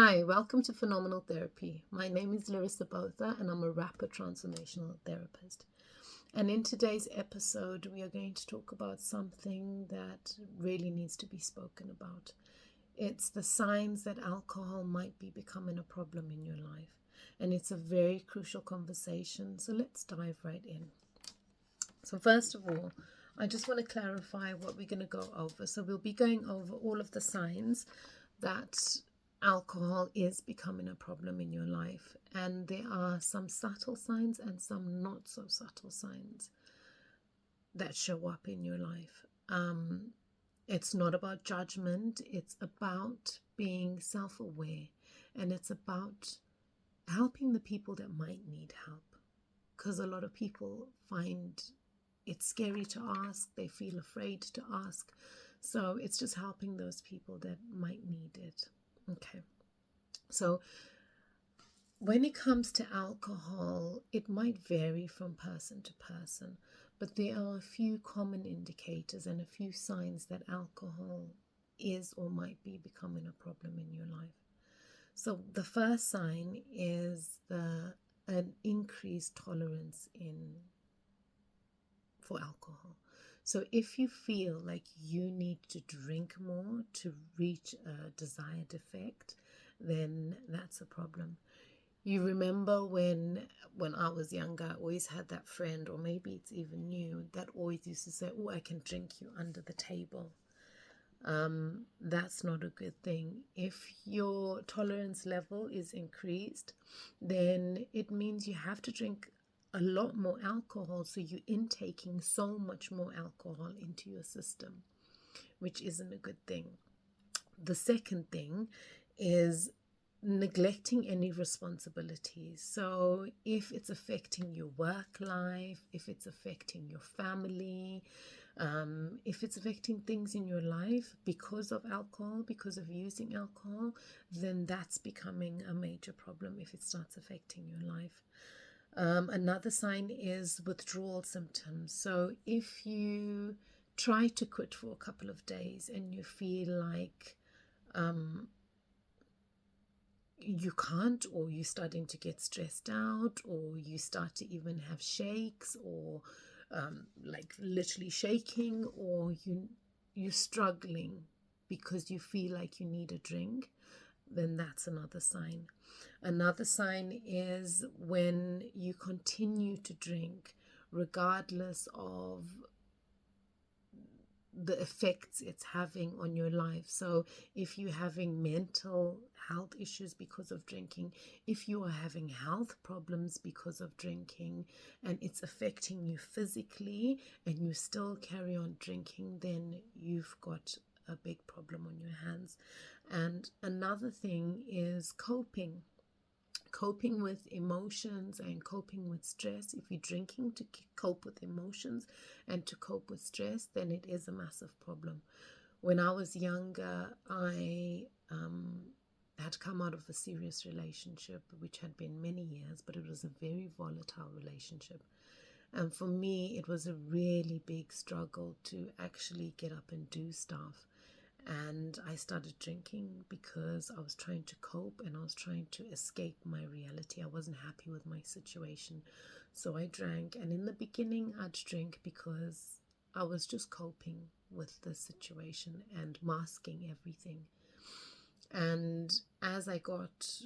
Hi, welcome to Phenomenal Therapy. My name is Larissa Botha and I'm a rapid transformational therapist. And in today's episode, we are going to talk about something that really needs to be spoken about. It's the signs that alcohol might be becoming a problem in your life. And it's a very crucial conversation, so let's dive right in. So first of all, I just want to clarify what we're going to go over. So we'll be going over all of the signs that alcohol is becoming a problem in your life. And there are some subtle signs and some not so subtle signs that show up in your life. It's not about judgment. It's about being self-aware. And it's about helping the people that might need help. Because a lot of people find it's scary to ask. They feel afraid to ask. So it's just helping those people that might need it. Okay. So when it comes to alcohol, it might vary from person to person, but there are a few common indicators and a few signs that alcohol is or might be becoming a problem in your life. So the first sign is an increased tolerance for alcohol. So if you feel like you need to drink more to reach a desired effect, then that's a problem. You remember when I was younger, I always had that friend, or maybe it's even you, that always used to say, "Oh, I can drink you under the table." That's not a good thing. If your tolerance level is increased, then it means you have to drink a lot more alcohol, so you're intaking so much more alcohol into your system, which isn't a good thing. The second thing is neglecting any responsibilities. So if it's affecting your work life, if it's affecting your family, if it's affecting things in your life because of alcohol, because of using alcohol, then that's becoming a major problem if it starts affecting your life. Another sign is withdrawal symptoms. So if you try to quit for a couple of days and you feel like you can't, or you're starting to get stressed out, or you start to even have shakes, or like literally shaking, or you're struggling because you feel like you need a drink, then that's another sign. Another sign is when you continue to drink regardless of the effects it's having on your life. So if you're having mental health issues because of drinking, if you are having health problems because of drinking, and it's affecting you physically and you still carry on drinking, then you've got a big problem on your hands. And another thing is coping with emotions and coping with stress. If you're drinking to cope with emotions and to cope with stress, then it is a massive problem. When I was younger, I had come out of a serious relationship, which had been many years, but it was a very volatile relationship. And for me, it was a really big struggle to actually get up and do stuff. And I started drinking because I was trying to cope and I was trying to escape my reality. I wasn't happy with my situation. So I drank. And in the beginning, I'd drink because I was just coping with the situation and masking everything. And as I got,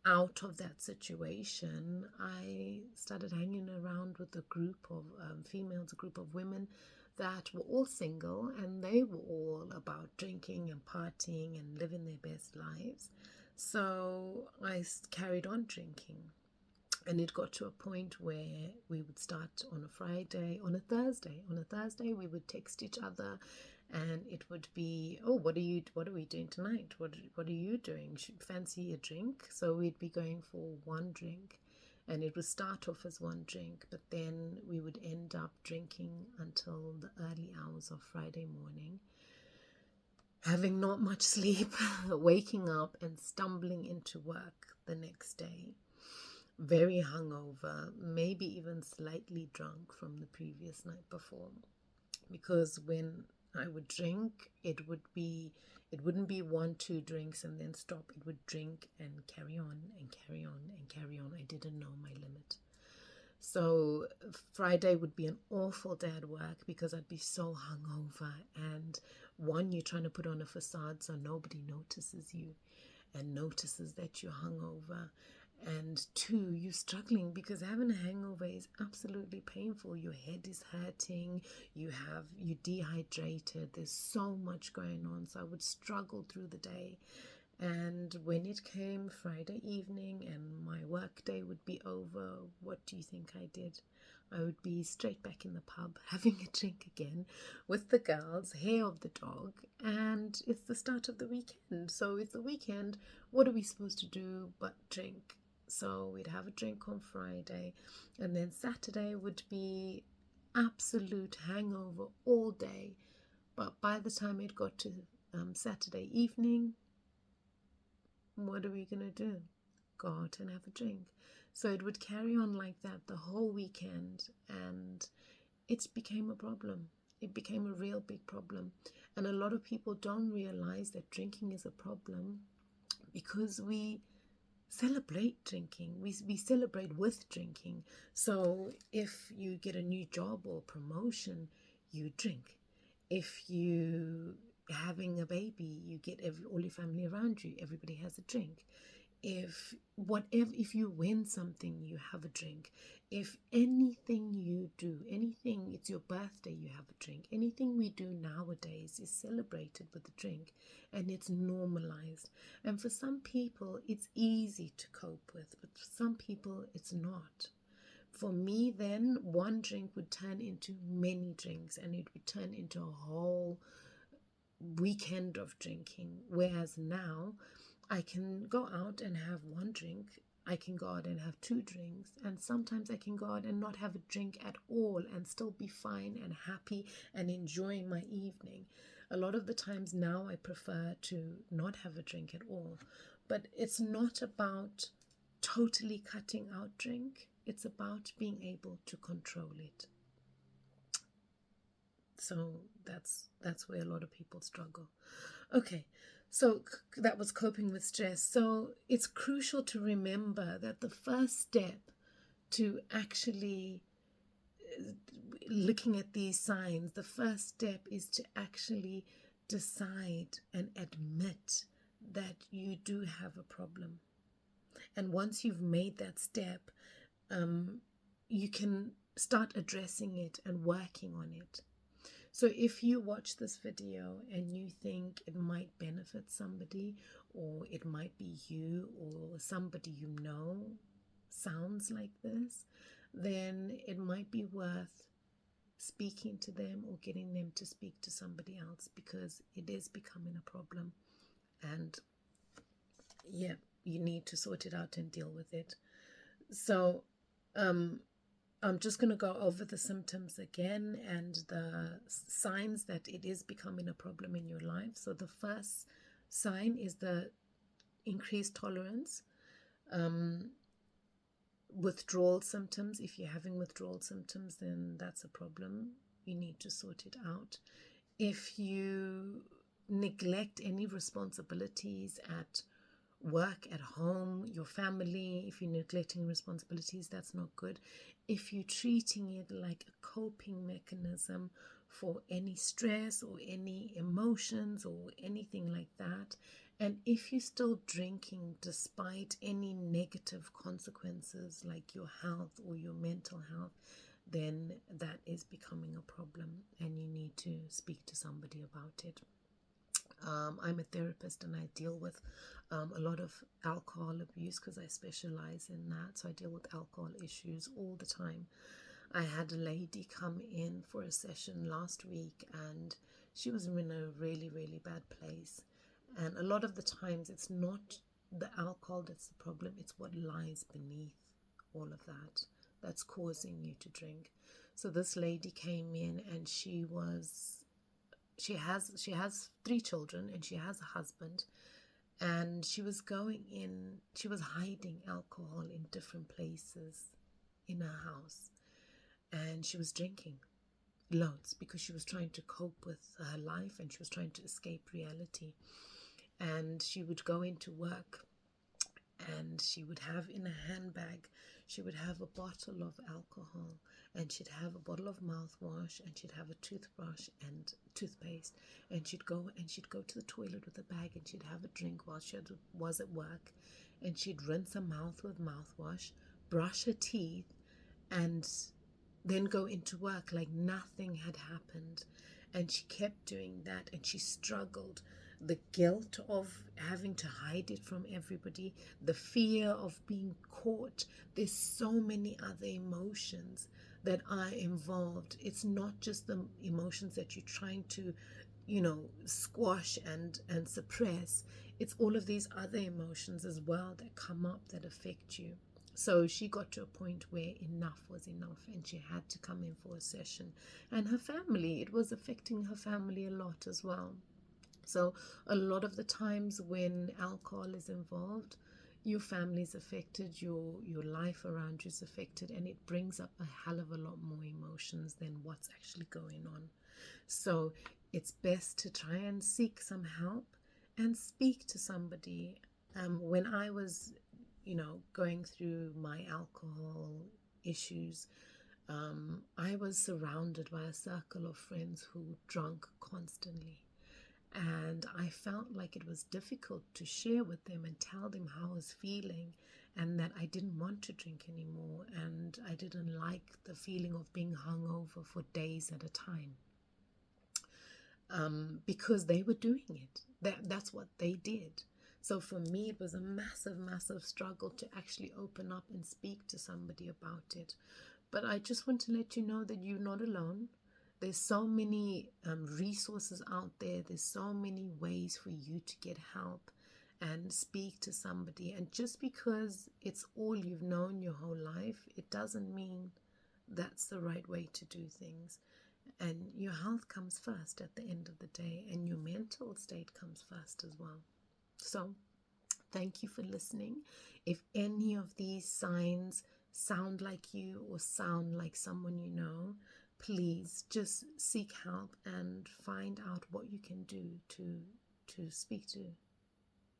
out of that situation, I started hanging around with a group of females, a group of women that were all single, and they were all about drinking and partying and living their best lives. So I carried on drinking. And it got to a point where we would start on a Friday, on a Thursday. On a Thursday, we would text each other, and it would be, "Oh, what are we doing tonight? What are you doing? Should fancy a drink?" So we'd be going for one drink, and it would start off as one drink, but then we would end up drinking until the early hours of Friday morning, having not much sleep, waking up and stumbling into work the next day, very hungover, maybe even slightly drunk from the previous night before. Because when I would drink, it would be It wouldn't be 1, 2 drinks and then stop. It would drink and carry on and carry on and carry on. I didn't know my limit. So Friday would be an awful day at work because I'd be so hungover. And one, you're trying to put on a facade so nobody notices you and notices that you're hungover. And two, you're struggling because having a hangover is absolutely painful. Your head is hurting, you're dehydrated, there's so much going on. So I would struggle through the day. And when it came Friday evening and my work day would be over, what do you think I did? I would be straight back in the pub having a drink again with the girls, hair of the dog, and it's the start of the weekend. So it's the weekend. What are we supposed to do but drink? So we'd have a drink on Friday, and then Saturday would be absolute hangover all day. But by the time it got to Saturday evening, what are we going to do? Go out and have a drink. So it would carry on like that the whole weekend, and it became a problem. It became a real big problem. And a lot of people don't realize that drinking is a problem because we celebrate drinking. We celebrate with drinking. So if you get a new job or promotion, you drink. If you having a baby, you get all your family around you, everybody has a drink. If you win something, you have a drink. If anything you do, anything, it's your birthday, you have a drink. Anything we do nowadays is celebrated with a drink, and it's normalized. And for some people it's easy to cope with, but for some people it's not. For me, then, one drink would turn into many drinks, and it would turn into a whole weekend of drinking. Whereas now, I can go out and have one drink, I can go out and have 2 drinks, and sometimes I can go out and not have a drink at all and still be fine and happy and enjoying my evening. A lot of the times now I prefer to not have a drink at all. But it's not about totally cutting out drink. It's about being able to control it. So that's where a lot of people struggle. Okay, so that was coping with stress. So it's crucial to remember that the first step to actually looking at these signs, the first step is to actually decide and admit that you do have a problem. And once you've made that step, you can start addressing it and working on it. So if you watch this video and you think it might benefit somebody, or it might be you or somebody you know sounds like this, then it might be worth speaking to them or getting them to speak to somebody else, because it is becoming a problem. And yeah, you need to sort it out and deal with it. So I'm just going to go over the symptoms again and the signs that it is becoming a problem in your life. So the first sign is the increased tolerance. Withdrawal symptoms. If you're having withdrawal symptoms, then that's a problem. You need to sort it out. If you neglect any responsibilities at work, at home, your family, if you're neglecting responsibilities, that's not good. If you're treating it like a coping mechanism for any stress or any emotions or anything like that, and if you're still drinking despite any negative consequences like your health or your mental health, then that is becoming a problem and you need to speak to somebody about it. I'm a therapist and I deal with a lot of alcohol abuse because I specialize in that. So I deal with alcohol issues all the time. I had a lady come in for a session last week and she was in a really, really bad place. And a lot of the times it's not the alcohol that's the problem, it's what lies beneath all of that that's causing you to drink. So this lady came in and she has 3 children and she has a husband, and she was hiding alcohol in different places in her house, and she was drinking. loads, because she was trying to cope with her life and she was trying to escape reality. And she would go into work and she would have in a handbag, she would have a bottle of alcohol, and she'd have a bottle of mouthwash, and she'd have a toothbrush and toothpaste, and she'd go to the toilet with a bag, and she'd have a drink while she was at work, and she'd rinse her mouth with mouthwash, brush her teeth, and then go into work like nothing had happened. And she kept doing that, and she struggled. The guilt of having to hide it from everybody, the fear of being caught. There's so many other emotions that are involved. It's not just the emotions that you're trying to, squash and suppress. It's all of these other emotions as well that come up that affect you. So she got to a point where enough was enough, and she had to come in for a session. And her family, it was affecting her family a lot as well. So a lot of the times when alcohol is involved, your family is affected, your life around you is affected, and it brings up a hell of a lot more emotions than what's actually going on. So it's best to try and seek some help and speak to somebody. When I was, going through my alcohol issues, I was surrounded by a circle of friends who drank constantly. And I felt like it was difficult to share with them and tell them how I was feeling, and that I didn't want to drink anymore, and I didn't like the feeling of being hungover for days at a time, because they were doing it. That's what they did. So for me, it was a massive, massive struggle to actually open up and speak to somebody about it. But I just want to let you know that you're not alone. There's so many resources out there. There's so many ways for you to get help and speak to somebody. And just because it's all you've known your whole life, it doesn't mean that's the right way to do things. And your health comes first at the end of the day, and your mental state comes first as well. So thank you for listening. If any of these signs sound like you or sound like someone you know, please just seek help and find out what you can do to speak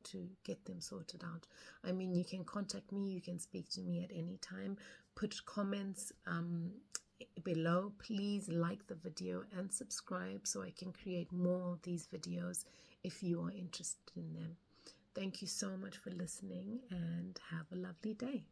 to get them sorted out. I mean, you can contact me, you can speak to me at any time. Put comments below. Please like the video and subscribe so I can create more of these videos if you are interested in them. Thank you so much for listening, and have a lovely day.